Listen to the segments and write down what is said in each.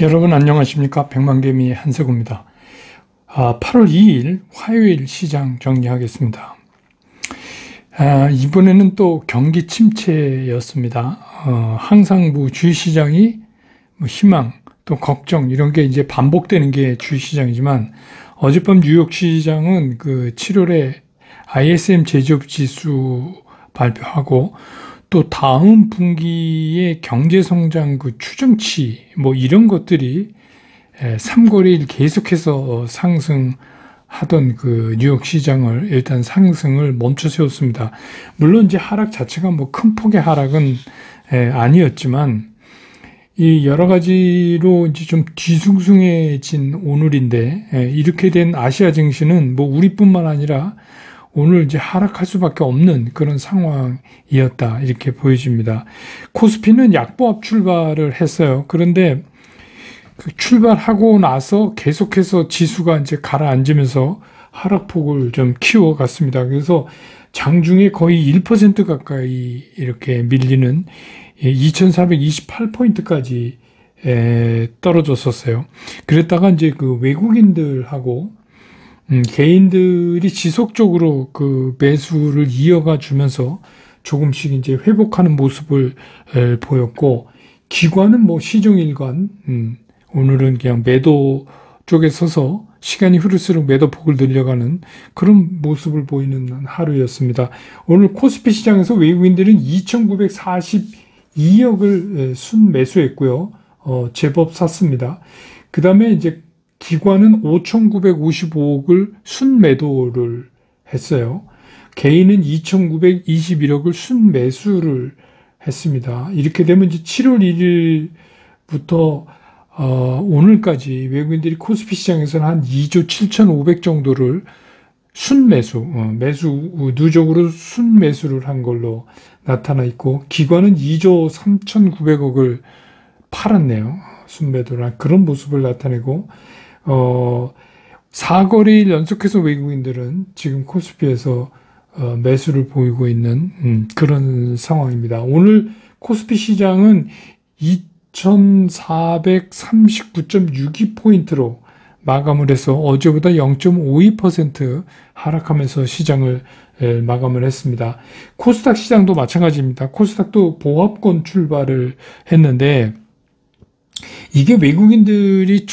여러분 안녕하십니까? 백만개미 한세구입니다. 8월 2일 화요일 시장 정리하겠습니다. 이번에는 또 경기 침체였습니다. 항상 주식시장이 희망 또 걱정 이런 게 이제 반복되는 게 주식시장이지만 어젯밤 뉴욕 시장은 그 7월에 ISM 제조업 지수 발표하고 또 다음 분기의 경제성장 그 추정치 이런 것들이 3거래일 계속해서 상승하던 그 뉴욕 시장을 일단 상승을 멈춰 세웠습니다. 물론 이제 하락 자체가 큰 폭의 하락은 아니었지만 이 여러 가지로 이제 좀 뒤숭숭해진 오늘인데 이렇게 된 아시아 증시는 우리뿐만 아니라 오늘 이제 하락할 수밖에 없는 그런 상황이었다 이렇게 보여집니다. 코스피는 약보합 출발을 했어요. 그런데 그 출발하고 나서 계속해서 지수가 이제 가라앉으면서 하락폭을 좀 키워갔습니다. 그래서 장중에 거의 1% 가까이 이렇게 밀리는 2428포인트까지 떨어졌었어요. 그랬다가 이제 그 외국인들하고 개인들이 지속적으로 그 매수를 이어가 주면서 조금씩 이제 회복하는 모습을 보였고, 기관은 시종일관, 오늘은 그냥 매도 쪽에 서서 시간이 흐를수록 매도폭을 늘려가는 그런 모습을 보이는 하루였습니다. 오늘 코스피 시장에서 외국인들은 2,942억을 순매수했고요. 제법 샀습니다. 그 다음에 이제 기관은 5,955억을 순매도를 했어요. 개인은 2,921억을 순매수를 했습니다. 이렇게 되면 이제 7월 1일부터 오늘까지 외국인들이 코스피 시장에서는 한 2조 7,500 정도를 순매수, 매수 누적으로 순매수를 한 걸로 나타나 있고, 기관은 2조 3,900억을 팔았네요. 순매도란 그런 모습을 나타내고, 4거래일 연속해서 외국인들은 지금 코스피에서 매수를 보이고 있는 그런 상황입니다. 오늘 코스피 시장은 2439.62포인트로 마감을 해서 어제보다 0.52% 하락하면서 시장을 마감을 했습니다. 코스닥 시장도 마찬가지입니다. 코스닥도 보합권 출발을 했는데 이게 외국인들이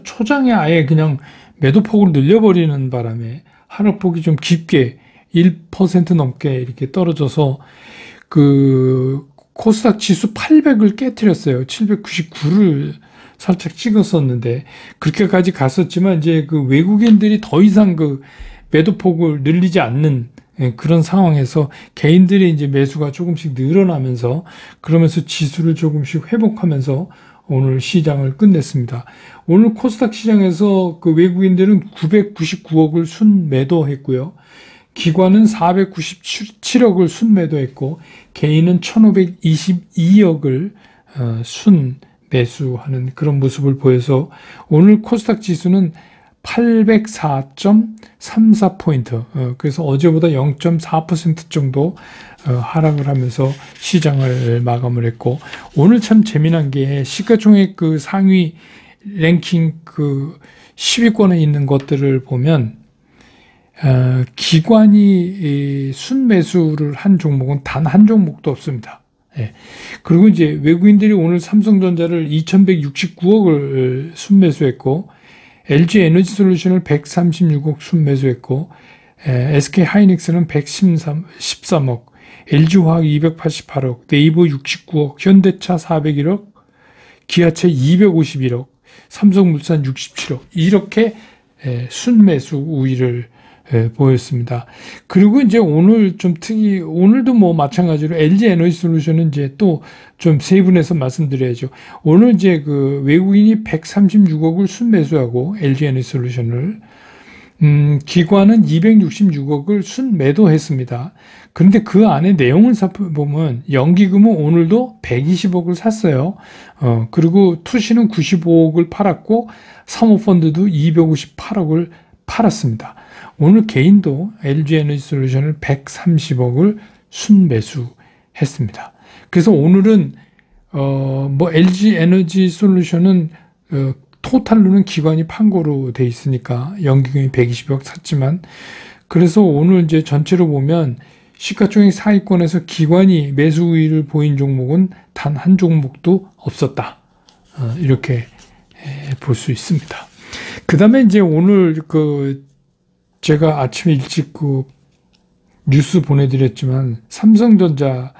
초장에 아예 그냥 매도폭을 늘려버리는 바람에 하락폭이 좀 깊게 1% 넘게 이렇게 떨어져서 그 코스닥 지수 800을 깨트렸어요. 799를 살짝 찍었었는데 그렇게까지 갔었지만 이제 그 외국인들이 더 이상 그 매도폭을 늘리지 않는 그런 상황에서 개인들의 이제 매수가 조금씩 늘어나면서 그러면서 지수를 조금씩 회복하면서 오늘 시장을 끝냈습니다. 오늘 코스닥 시장에서 그 외국인들은 999억을 순매도했고요. 기관은 497억을 순매도했고 개인은 1522억을 순매수하는 그런 모습을 보여서 오늘 코스닥 지수는 804.34포인트, 그래서 어제보다 0.4% 정도 하락을 하면서 시장을 마감을 했고, 오늘 참 재미난 게 시가총액 그 상위 랭킹 그 10위권에 있는 것들을 보면 기관이 순매수를 한 종목은 단 한 종목도 없습니다. 그리고 이제 외국인들이 오늘 삼성전자를 2169억을 순매수했고, LG 에너지솔루션을 136억 순매수했고, SK 하이닉스는 113억, LG화학 288억, 네이버 69억, 현대차 401억, 기아차 251억, 삼성물산 67억 이렇게 순매수 우위를 보였습니다. 그리고 이제 오늘 오늘도 마찬가지로 LG 에너지솔루션은 이제 또 좀 세분해서 말씀드려야죠. 오늘 이제 그 외국인이 136억을 순매수하고 LG 에너지솔루션을 기관은 266억을 순매도했습니다. 그런데 그 안에 내용을 살펴보면 연기금은 오늘도 120억을 샀어요. 그리고 투시는 95억을 팔았고 사모펀드도 258억을 팔았습니다. 오늘 개인도 LG에너지솔루션을 130억을 순매수했습니다. 그래서 오늘은 뭐 LG 에너지 솔루션은 토탈로는 기관이 판고로 돼 있으니까 연기금이 120억 샀지만, 그래서 오늘 이제 전체로 보면 시가총액 상위권에서 기관이 매수 우위를 보인 종목은 단 한 종목도 없었다. 이렇게 볼 수 있습니다. 그 다음에 이제 오늘 제가 아침에 일찍 뉴스 보내드렸지만 삼성전자가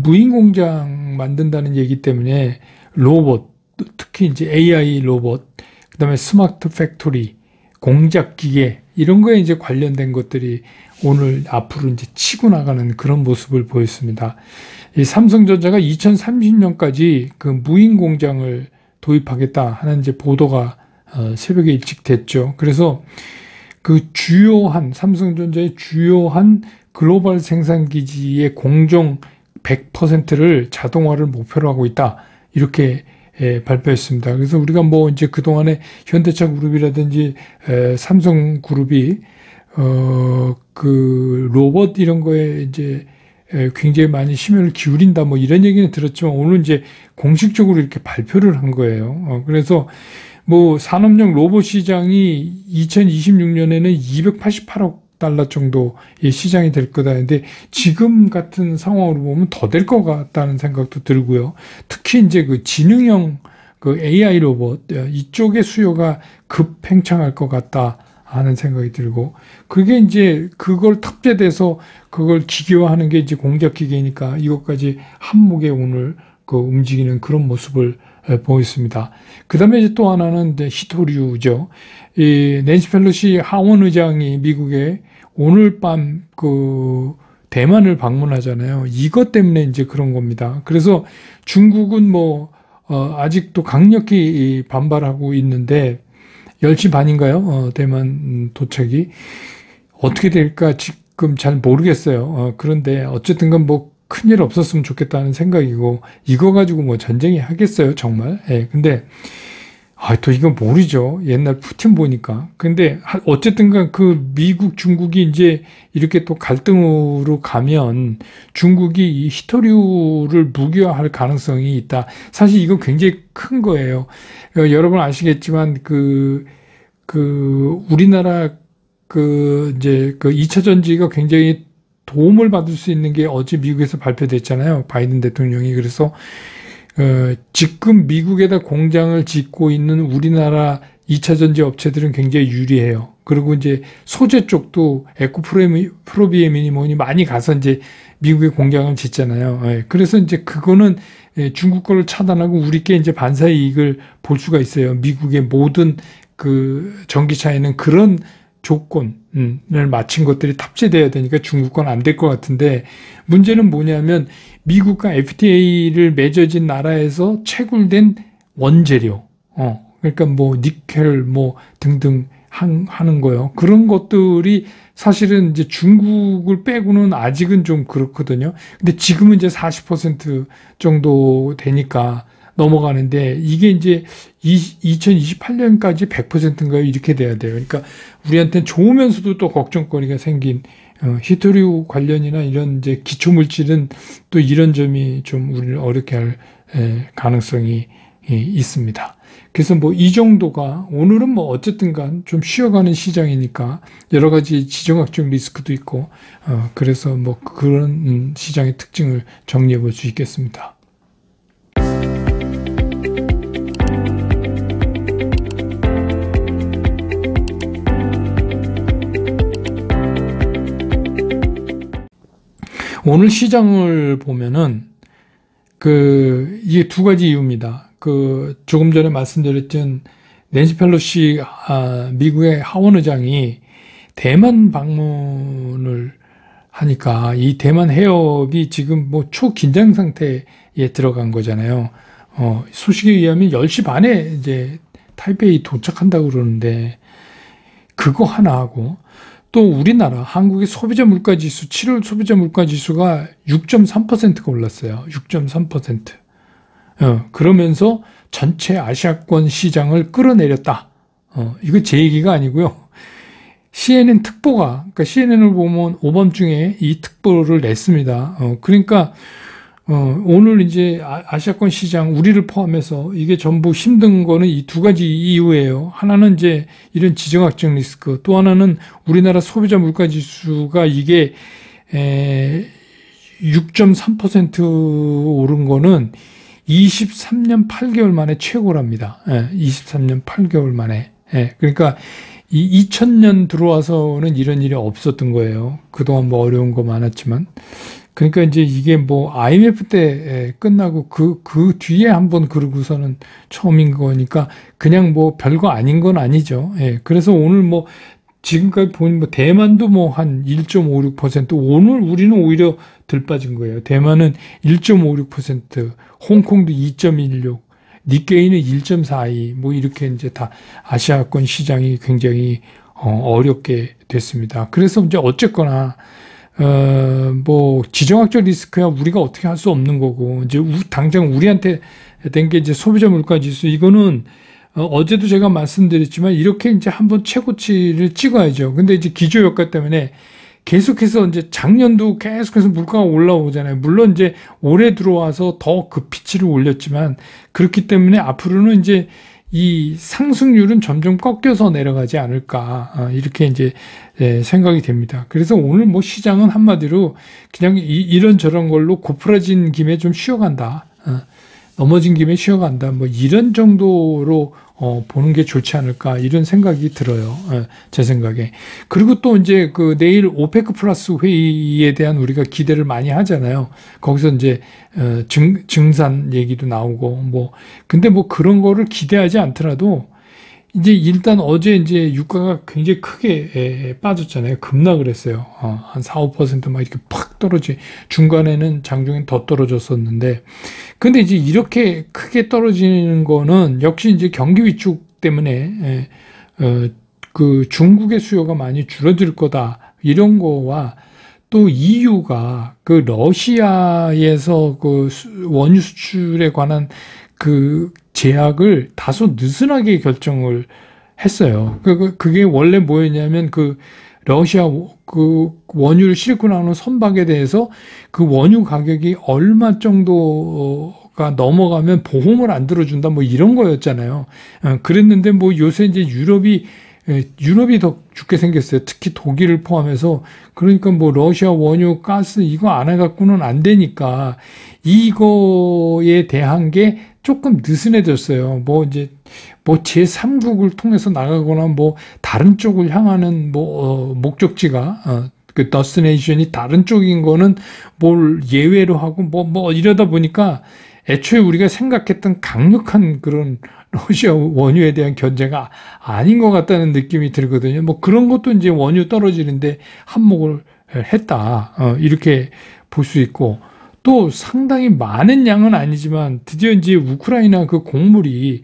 무인 공장 만든다는 얘기 때문에 로봇, 특히 이제 AI 로봇, 그 다음에 스마트 팩토리, 공작 기계, 이런 거에 이제 관련된 것들이 오늘 앞으로 이제 치고 나가는 그런 모습을 보였습니다. 이 삼성전자가 2030년까지 무인 공장을 도입하겠다 하는 이제 보도가 새벽에 일찍 됐죠. 그래서 삼성전자의 주요한 글로벌 생산기지의 공정 100%를 자동화를 목표로 하고 있다. 이렇게 발표했습니다. 그래서 우리가 뭐 이제 그동안에 현대차 그룹이라든지 삼성그룹이 로봇 이런 거에 이제 굉장히 많이 심혈을 기울인다 뭐 이런 얘기는 들었지만 오늘 이제 공식적으로 이렇게 발표를 한 거예요. 그래서 뭐 산업용 로봇 시장이 2026년에는 288억 달러 정도의 시장이 될 거다 했는데 지금 같은 상황으로 보면 더 될 것 같다는 생각도 들고요. 특히 이제 지능형 AI 로봇 이쪽의 수요가 급팽창할 것 같다 하는 생각이 들고, 그게 이제 그걸 탑재돼서 그걸 기계화하는 게 이제 공작 기계니까 이것까지 한목에 오늘 움직이는 그런 모습을 보였습니다. 그 다음에 이제 또 하나는 이제 히토류죠. 이 낸시 펠로시 하원 의장이 미국에 오늘 밤 대만을 방문하잖아요. 이것 때문에 이제 그런 겁니다. 그래서 중국은 아직도 강력히 반발하고 있는데 10시 반인가요? 대만 도착이. 어떻게 될까 지금 잘 모르겠어요. 그런데 어쨌든 큰일 없었으면 좋겠다는 생각이고, 이거 가지고 전쟁이 하겠어요, 정말. 예, 근데, 또 이건 모르죠. 옛날 푸틴 보니까. 근데, 어쨌든 미국, 중국이 이제 이렇게 또 갈등으로 가면 중국이 이 히토류를 무기화할 가능성이 있다. 사실 이거 굉장히 큰 거예요. 여러분 아시겠지만, 우리나라 이제 2차 전지가 굉장히 도움을 받을 수 있는 게 어제 미국에서 발표됐잖아요. 바이든 대통령이. 그래서 지금 미국에다 공장을 짓고 있는 우리나라 2차 전지 업체들은 굉장히 유리해요. 그리고 이제 소재 쪽도 에코프로비에민이 뭐니 많이 가서 이제 미국에 공장을 짓잖아요. 그래서 이제 그거는 중국 거를 차단하고 우리께 이제 반사의 이익을 볼 수가 있어요. 미국의 모든 전기차에는 그런 조건을 맞춘 것들이 탑재돼야 되니까 중국 건 안 될 것 같은데, 문제는 뭐냐면 미국과 FTA를 맺어진 나라에서 채굴된 원재료, 그러니까 니켈 등등 하는 거요. 그런 것들이 사실은 이제 중국을 빼고는 아직은 좀 그렇거든요. 근데 지금은 이제 40% 정도 되니까 넘어가는데, 이게 이제 2028년까지 100%인가요? 이렇게 돼야 돼요. 그러니까 우리한테는 좋으면서도 또 걱정거리가 생긴 히토류 관련이나 이런 이제 기초물질은 또 이런 점이 좀 우리를 어렵게 할 가능성이 있습니다. 그래서 이 정도가 오늘은 어쨌든 간 좀 쉬어가는 시장이니까 여러 가지 지정학적 리스크도 있고, 그래서 그런 시장의 특징을 정리해 볼 수 있겠습니다. 오늘 시장을 보면은 이게 두 가지 이유입니다. 조금 전에 말씀드렸던 낸시 펠로시 미국의 하원 의장이 대만 방문을 하니까 이 대만 해협이 지금 초긴장 상태에 들어간 거잖아요. 소식에 의하면 10시 반에 이제 타이베이 도착한다고 그러는데, 그거 하나 하고, 또 우리나라 한국의 소비자 물가지수 7월 소비자 물가지수가 6.3%가 올랐어요. 6.3%. 그러면서 전체 아시아권 시장을 끌어내렸다. 이거 제 얘기가 아니고요. CNN 특보가, 그러니까 CNN을 보면 오밤중에 이 특보를 냈습니다. 그러니까 오늘 이제 아시아권 시장, 우리를 포함해서 이게 전부 힘든 거는 이 두 가지 이유예요. 하나는 이제 이런 지정학적 리스크, 또 하나는 우리나라 소비자 물가 지수가 이게 6.3% 오른 거는 23년 8개월 만에 최고랍니다. 23년 8개월 만에. 그러니까 이 2000년 들어와서는 이런 일이 없었던 거예요. 그동안 뭐 어려운 거 많았지만. 그러니까 이제 이게 뭐 IMF 때 끝나고 그 뒤에 한번 그러고서는 처음인 거니까 그냥 뭐 별거 아닌 건 아니죠. 그래서 오늘 뭐 지금까지 보면 뭐 대만도 뭐 한 1.56%, 오늘 우리는 오히려 덜 빠진 거예요. 대만은 1.56%, 홍콩도 2.16, 니케이는 1.42, 뭐 이렇게 이제 다 아시아권 시장이 굉장히 어렵게 됐습니다. 그래서 이제 어쨌거나 뭐 지정학적 리스크야 우리가 어떻게 할 수 없는 거고, 이제 당장 우리한테 된 게 이제 소비자 물가 지수, 이거는 어제도 제가 말씀드렸지만 이렇게 이제 한번 최고치를 찍어야죠. 근데 이제 기저효과 때문에 계속해서 이제 작년도 계속해서 물가가 올라오잖아요. 물론 이제 올해 들어와서 더 급피치를 올렸지만, 그렇기 때문에 앞으로는 이제 이 상승률은 점점 꺾여서 내려가지 않을까, 이렇게 이제 생각이 됩니다. 그래서 오늘 뭐 시장은 한마디로 그냥 이런저런 걸로 고프라진 김에 좀 쉬어간다, 넘어진 김에 쉬어간다, 뭐 이런 정도로 보는 게 좋지 않을까, 이런 생각이 들어요. 제 생각에. 그리고 또 이제 그 내일 오페크 플러스 회의에 대한 우리가 기대를 많이 하잖아요. 거기서 이제 증산 얘기도 나오고, 뭐 근데 뭐 그런 거를 기대하지 않더라도 이제 일단 어제 이제 유가가 굉장히 크게 빠졌잖아요. 급락을 했어요. 한 4, 5%막 이렇게 팍 떨어지, 중간에는 장중엔 더 떨어졌었는데, 근데 이제 이렇게 크게 떨어지는 거는 역시 이제 경기 위축 때문에 그 중국의 수요가 많이 줄어들 거다, 이런 거와, 또 EU가 그 러시아에서 그 원유 수출에 관한 그 제약을 다소 느슨하게 결정을 했어요. 그게 원래 뭐였냐면, 그 러시아 그 원유를 싣고 나오는 선박에 대해서 그 원유 가격이 얼마 정도가 넘어가면 보험을 안 들어준다, 뭐 이런 거였잖아요. 그랬는데 뭐 요새 이제 유럽이 더 죽게 생겼어요. 특히 독일을 포함해서. 그러니까 뭐 러시아 원유, 가스 이거 안 해갖고는 안 되니까 이거에 대한 게 조금 느슨해졌어요. 뭐 이제 뭐 제3국을 통해서 나가거나 뭐 다른 쪽을 향하는 뭐 목적지가 그 더스티네이션이 다른 쪽인 거는 뭘 예외로 하고 뭐 이러다 보니까 애초에 우리가 생각했던 강력한 그런 러시아 원유에 대한 견제가 아닌 것 같다는 느낌이 들거든요. 뭐 그런 것도 이제 원유 떨어지는데 한몫을 했다, 이렇게 볼 수 있고, 또 상당히 많은 양은 아니지만 드디어 이제 우크라이나 그 곡물이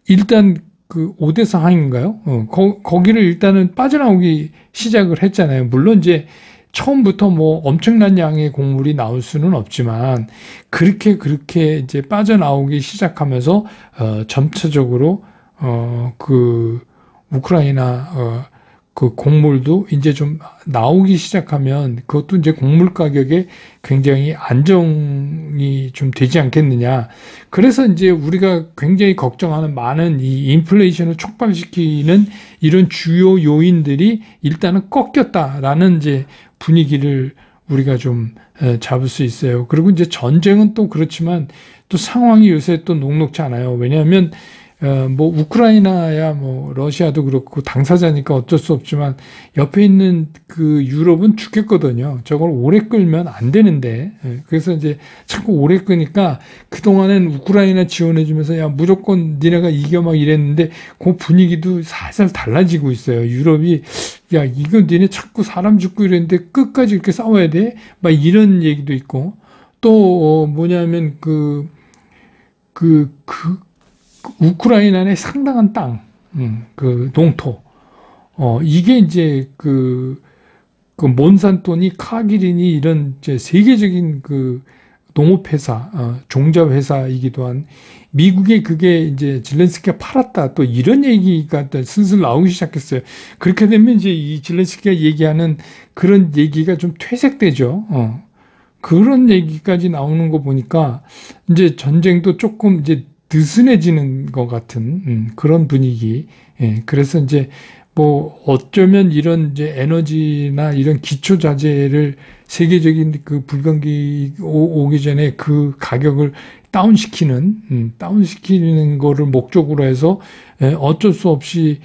일단 그 오데사 항인가요? 거기를 일단은 빠져나오기 시작을 했잖아요. 물론 이제 처음부터 뭐 엄청난 양의 곡물이 나올 수는 없지만 그렇게 이제 빠져나오기 시작하면서 점차적으로 그 우크라이나 그 곡물도 이제 좀 나오기 시작하면 그것도 이제 곡물 가격에 굉장히 안정이 좀 되지 않겠느냐. 그래서 이제 우리가 굉장히 걱정하는 많은 이 인플레이션을 촉발시키는 이런 주요 요인들이 일단은 꺾였다라는 이제 분위기를 우리가 좀 잡을 수 있어요. 그리고 이제 전쟁은 또 그렇지만 또 상황이 요새 또 녹록지 않아요. 왜냐하면 뭐 우크라이나야 뭐 러시아도 그렇고 당사자니까 어쩔 수 없지만 옆에 있는 그 유럽은 죽겠거든요. 저걸 오래 끌면 안 되는데, 그래서 이제 자꾸 오래 끄니까 그동안엔 우크라이나 지원해주면서 야 무조건 니네가 이겨 막 이랬는데 그 분위기도 살살 달라지고 있어요. 유럽이 야 이거 니네 자꾸 사람 죽고 이랬는데 끝까지 이렇게 싸워야 돼? 막 이런 얘기도 있고, 또 뭐냐면 우크라이나 내 상당한 땅, 그 농토, 이게 이제 그 몬산토니, 카기린이 이런 이제 세계적인 그 농업회사, 종자회사이기도 한 미국에 그게 이제 질렌스키가 팔았다, 또 이런 얘기가 또 슬슬 나오기 시작했어요. 그렇게 되면 이제 이 질렌스키가 얘기하는 그런 얘기가 좀 퇴색되죠. 그런 얘기까지 나오는 거 보니까 이제 전쟁도 조금 이제 느슨해지는 것 같은 그런 분위기. 예, 그래서 이제 뭐 어쩌면 이런 이제 에너지나 이런 기초 자재를 세계적인 그 불경기 오기 전에 그 가격을 다운시키는 거를 목적으로 해서 어쩔 수 없이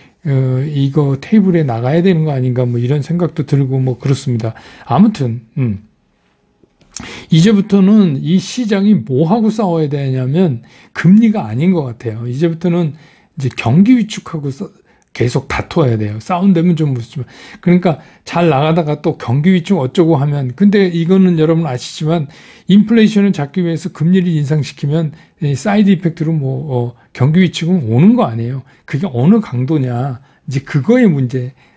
이거 테이블에 나가야 되는 거 아닌가 뭐 이런 생각도 들고 뭐 그렇습니다. 아무튼 이제부터는 이 시장이 뭐 하고 싸워야 되냐면 금리가 아닌 것 같아요. 이제부터는 이제 경기 위축하고 계속 다투어야 돼요. 싸운다면 좀 무섭지만. 그러니까 잘 나가다가 또 경기 위축 어쩌고 하면, 근데 이거는 여러분 아시지만 인플레이션을 잡기 위해서 금리를 인상시키면 사이드 이펙트로 경기 위축은 오는 거 아니에요. 그게 어느 강도냐. 이제 그거의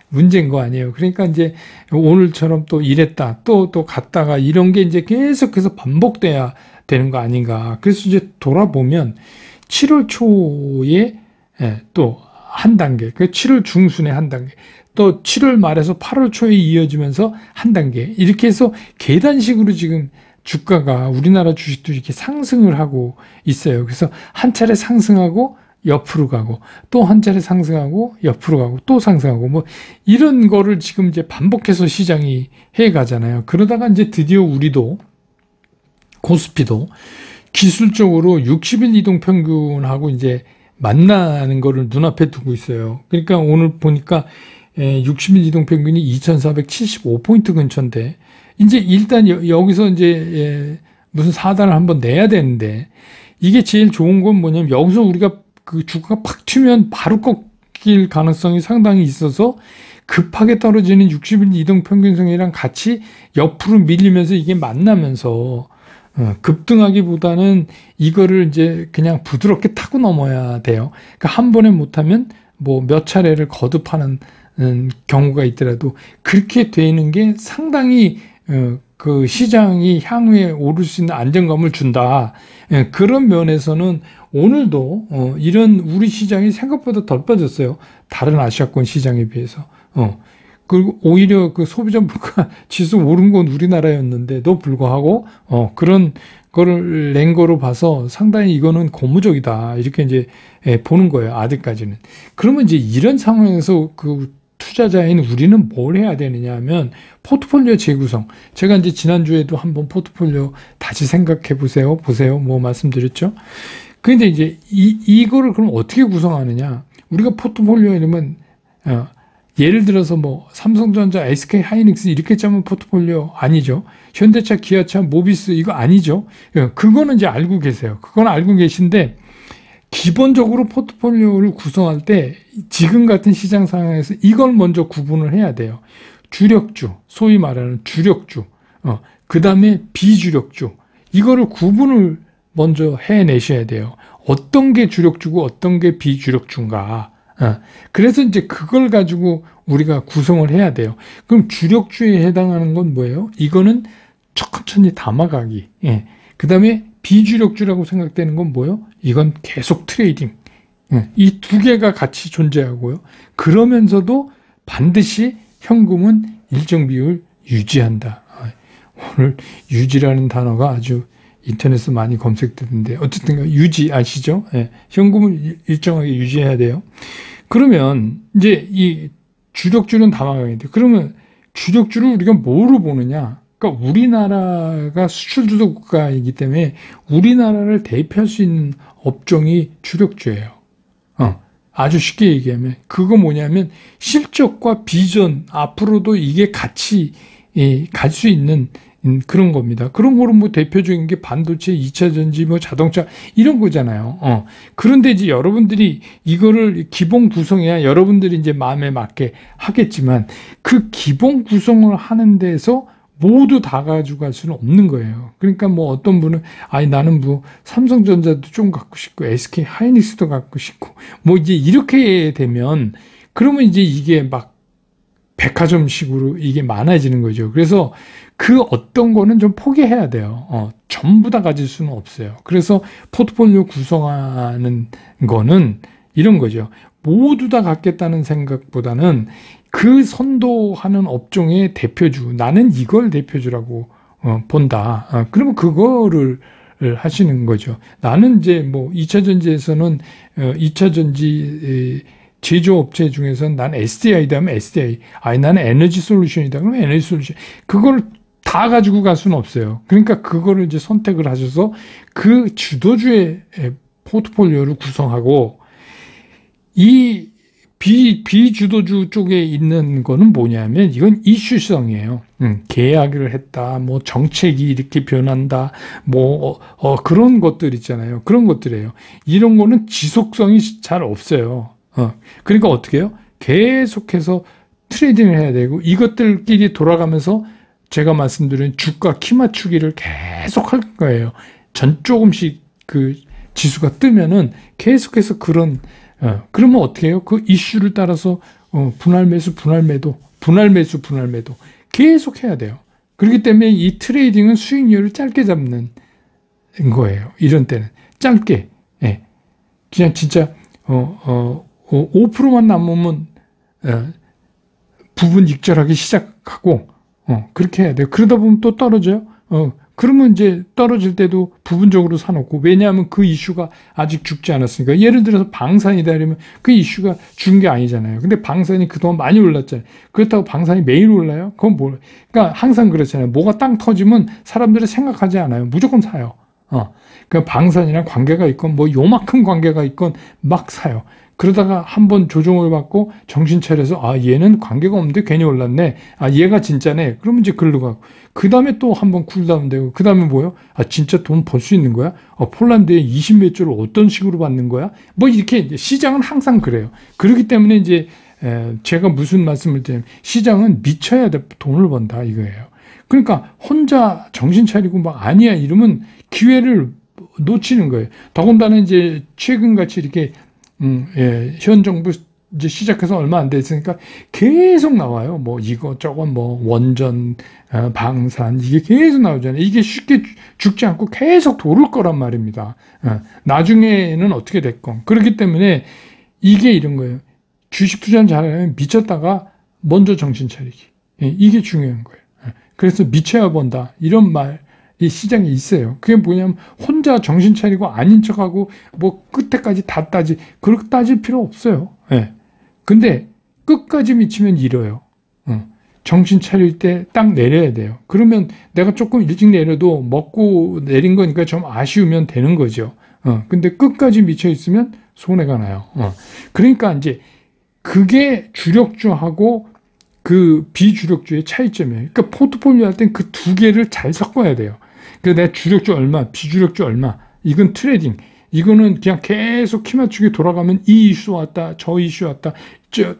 문제인 거 아니에요. 그러니까 이제 오늘처럼 또 이랬다, 또 갔다가 이런 게 이제 계속해서 반복돼야 되는 거 아닌가. 그래서 이제 돌아보면 7월 초에 또 한 단계, 그 7월 중순에 한 단계, 또 7월 말에서 8월 초에 이어지면서 한 단계, 이렇게 해서 계단식으로 지금 주가가 우리나라 주식도 이렇게 상승을 하고 있어요. 그래서 한 차례 상승하고 옆으로 가고 또 한 차례 상승하고 옆으로 가고 또 상승하고 뭐 이런 거를 지금 이제 반복해서 시장이 해 가잖아요. 그러다가 이제 드디어 우리도 코스피도 기술적으로 60일 이동 평균하고 이제 만나는 거를 눈앞에 두고 있어요. 그러니까 오늘 보니까 60일 이동 평균이 2475포인트 근처인데 이제 일단 여기서 이제 무슨 사단을 한번 내야 되는데 이게 제일 좋은 건 뭐냐면 여기서 우리가 그 주가가 팍 튀면 바로 꺾일 가능성이 상당히 있어서 급하게 떨어지는 60일 이동 평균선이랑 같이 옆으로 밀리면서 이게 만나면서 급등하기보다는 이거를 이제 그냥 부드럽게 타고 넘어야 돼요. 그러니까 한 번에 못하면 뭐 몇 차례를 거듭하는 경우가 있더라도 그렇게 되는 게 상당히 그 시장이 향후에 오를 수 있는 안정감을 준다. 그런 면에서는 오늘도 이런 우리 시장이 생각보다 덜 빠졌어요. 다른 아시아권 시장에 비해서. 그리고 오히려 그 소비자 물가 지수 오른 건 우리나라였는데도 불구하고 그런 거를 낸 거로 봐서 상당히 이거는 고무적이다 이렇게 이제 보는 거예요. 아직까지는. 그러면 이제 이런 상황에서 그 투자자인 우리는 뭘 해야 되느냐 하면 포트폴리오 재구성. 제가 이제 지난주에도 한번 포트폴리오 다시 생각해 보세요 뭐 말씀드렸죠. 근데 이제 이거를 그럼 어떻게 구성하느냐. 우리가 포트폴리오 이러면 예를 들어서 뭐 삼성전자, SK 하이닉스 이렇게 짜면 포트폴리오 아니죠. 현대차, 기아차, 모비스 이거 아니죠. 그거는 이제 알고 계세요. 그건 알고 계신데 기본적으로 포트폴리오를 구성할 때 지금 같은 시장 상황에서 이걸 먼저 구분을 해야 돼요. 주력주, 소위 말하는 주력주, 그 다음에 비주력주. 이거를 구분을 먼저 해내셔야 돼요. 어떤 게 주력주고 어떤 게 비주력주인가. 그래서 이제 그걸 가지고 우리가 구성을 해야 돼요. 그럼 주력주에 해당하는 건 뭐예요? 이거는 천천히 담아가기. 그 다음에 비주력주라고 생각되는 건 뭐예요? 이건 계속 트레이딩. 이 두 개가 같이 존재하고요. 그러면서도 반드시 현금은 일정 비율 유지한다. 오늘 유지라는 단어가 아주 인터넷에서 많이 검색되는데 어쨌든 유지 아시죠? 현금을 일정하게 유지해야 돼요. 그러면 이제 이 주력주는 담아가야 돼. 그러면 주력주를 우리가 뭐로 보느냐? 그러니까 우리나라가 수출주도 국가이기 때문에 우리나라를 대표할 수 있는 업종이 주력주예요. 아주 쉽게 얘기하면 그거 뭐냐면 실적과 비전 앞으로도 이게 같이 갈 수 있는 그런 겁니다. 그런 거는 뭐 대표적인 게 반도체, 2차 전지, 뭐 자동차 이런 거잖아요. 그런데 이제 여러분들이 이거를 기본 구성해야 여러분들이 이제 마음에 맞게 하겠지만 그 기본 구성을 하는 데서 모두 다 가지고 갈 수는 없는 거예요. 그러니까 뭐 어떤 분은 나는 뭐 삼성전자도 좀 갖고 싶고 SK 하이닉스도 갖고 싶고 뭐 이제 이렇게 되면 그러면 이제 이게 막 백화점식으로 이게 많아지는 거죠. 그래서 그 어떤 거는 좀 포기해야 돼요. 전부 다 가질 수는 없어요. 그래서 포트폴리오 구성하는 거는 이런 거죠. 모두 다 갖겠다는 생각보다는 그 선도하는 업종의 대표주, 나는 이걸 대표주라고 본다. 그러면 그거를 하시는 거죠. 나는 이제 뭐 2차 전지에서는 2차 전지 제조업체 중에서는 난 SDI다 하면 SDI. 아니 나는 에너지 솔루션이다 그러면 에너지 솔루션. 그걸 다 가지고 갈 수는 없어요. 그러니까 그거를 이제 선택을 하셔서 그 주도주의 포트폴리오를 구성하고 이 비주도주 쪽에 있는 거는 뭐냐면 이건 이슈성이에요. 계약을 했다, 뭐 정책이 이렇게 변한다, 뭐 그런 것들 있잖아요. 그런 것들이에요. 이런 거는 지속성이 잘 없어요. 그러니까 어떻게 해요? 계속해서 트레이딩을 해야 되고 이것들끼리 돌아가면서 제가 말씀드린 주가 키 맞추기를 계속 할 거예요. 조금씩 그 지수가 뜨면은 계속해서 그러면 어떻게 해요? 그 이슈를 따라서 분할 매수, 분할 매도, 분할 매수, 분할 매도 계속 해야 돼요. 그렇기 때문에 이 트레이딩은 수익률을 짧게 잡는 거예요. 이런 때는 짧게, 예. 그냥 진짜 5%만 남으면 부분 익절하기 시작하고 그렇게 해야 돼요. 그러다 보면 또 떨어져요. 그러면 이제 떨어질 때도 부분적으로 사놓고, 왜냐하면 그 이슈가 아직 죽지 않았으니까. 예를 들어서 방산이다 이러면 그 이슈가 죽은 게 아니잖아요. 근데 방산이 그동안 많이 올랐잖아요. 그렇다고 방산이 매일 올라요? 그건 뭐, 그러니까 항상 그렇잖아요. 뭐가 땅 터지면 사람들이 생각하지 않아요. 무조건 사요. 그러니까 방산이랑 관계가 있건 뭐 요만큼 관계가 있건 막 사요. 그러다가 한번 조정을 받고 정신 차려서 얘는 관계가 없는데 괜히 올랐네. 얘가 진짜네. 그러면 이제 글로 가고. 그 다음에 또 한번 쿨다운 되고. 그 다음에 뭐요? 진짜 돈 벌 수 있는 거야? 폴란드에 20몇 조를 어떤 식으로 받는 거야? 뭐 이렇게 이제 시장은 항상 그래요. 그렇기 때문에 이제 제가 무슨 말씀을 드리냐면 시장은 미쳐야 돼. 돈을 번다 이거예요. 그러니까 혼자 정신 차리고 막 아니야 이러면 기회를 놓치는 거예요. 더군다나 이제 최근같이 이렇게 현 정부 이제 시작해서 얼마 안 됐으니까 계속 나와요. 뭐 이거 저거 뭐 원전, 방산 이게 계속 나오잖아요. 이게 쉽게 죽지 않고 계속 도를 거란 말입니다. 나중에는 어떻게 됐건. 그렇기 때문에 이게 이런 거예요. 주식 투자는 잘하면 미쳤다가 먼저 정신 차리기. 이게 중요한 거예요. 그래서 미쳐야 본다. 이런 이 시장에 있어요. 그게 뭐냐면 혼자 정신 차리고 아닌 척하고 뭐 끝에까지 다 그렇게 따질 필요 없어요. 근데 끝까지 미치면 잃어요. 정신 차릴 때 딱 내려야 돼요. 그러면 내가 조금 일찍 내려도 먹고 내린 거니까 좀 아쉬우면 되는 거죠. 근데 끝까지 미쳐 있으면 손해가 나요. 그러니까 이제 그게 주력주하고 그 비주력주의 차이점이에요. 그러니까 포트폴리오 할 땐 그 두 개를 잘 섞어야 돼요. 그래서 내가 주력주 얼마, 비주력주 얼마. 이건 트레이딩. 이거는 그냥 계속 키 맞추기 돌아가면 이 이슈 왔다, 저 이슈 왔다.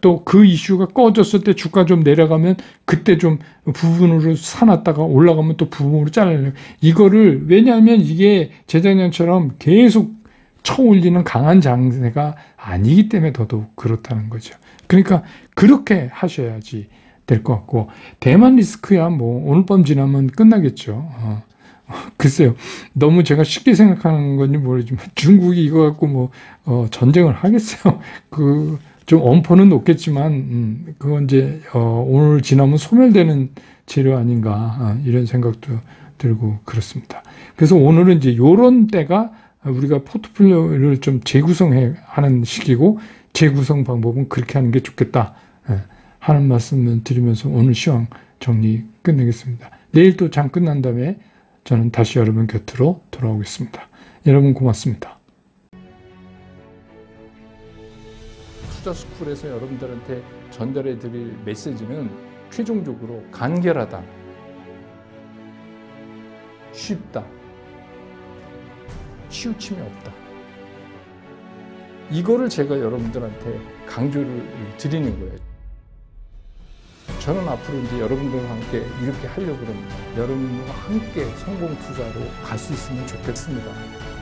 또 그 이슈가 꺼졌을 때 주가 좀 내려가면 그때 좀 부분으로 사놨다가 올라가면 또 부분으로 잘라내요. 이거를 왜냐하면 이게 재작년처럼 계속 쳐올리는 강한 장세가 아니기 때문에 더더욱 그렇다는 거죠. 그러니까 그렇게 하셔야지 될 것 같고, 대만 리스크야 뭐 오늘 밤 지나면 끝나겠죠. 글쎄요. 너무 제가 쉽게 생각하는 건지 모르지만 중국이 이거 갖고 뭐 전쟁을 하겠어요. 좀 엄포는 높겠지만 그건 이제 오늘 지나면 소멸되는 재료 아닌가 이런 생각도 들고 그렇습니다. 그래서 오늘은 이제 요런 때가 우리가 포트폴리오를 좀 재구성하는 시기고, 재구성 방법은 그렇게 하는 게 좋겠다 하는 말씀을 드리면서 오늘 시황 정리 끝내겠습니다. 내일 또 장 끝난 다음에 저는 다시 여러분 곁으로 돌아오겠습니다. 여러분 고맙습니다. 투자스쿨에서 여러분들한테 전달해 드릴 메시지는 최종적으로 간결하다, 쉽다, 치우침이 없다. 이거를 제가 여러분들한테 강조를 드리는 거예요. 저는 앞으로 이제 여러분들과 함께 이렇게 하려고 합니다. 여러분과 함께 성공 투자로 갈 수 있으면 좋겠습니다.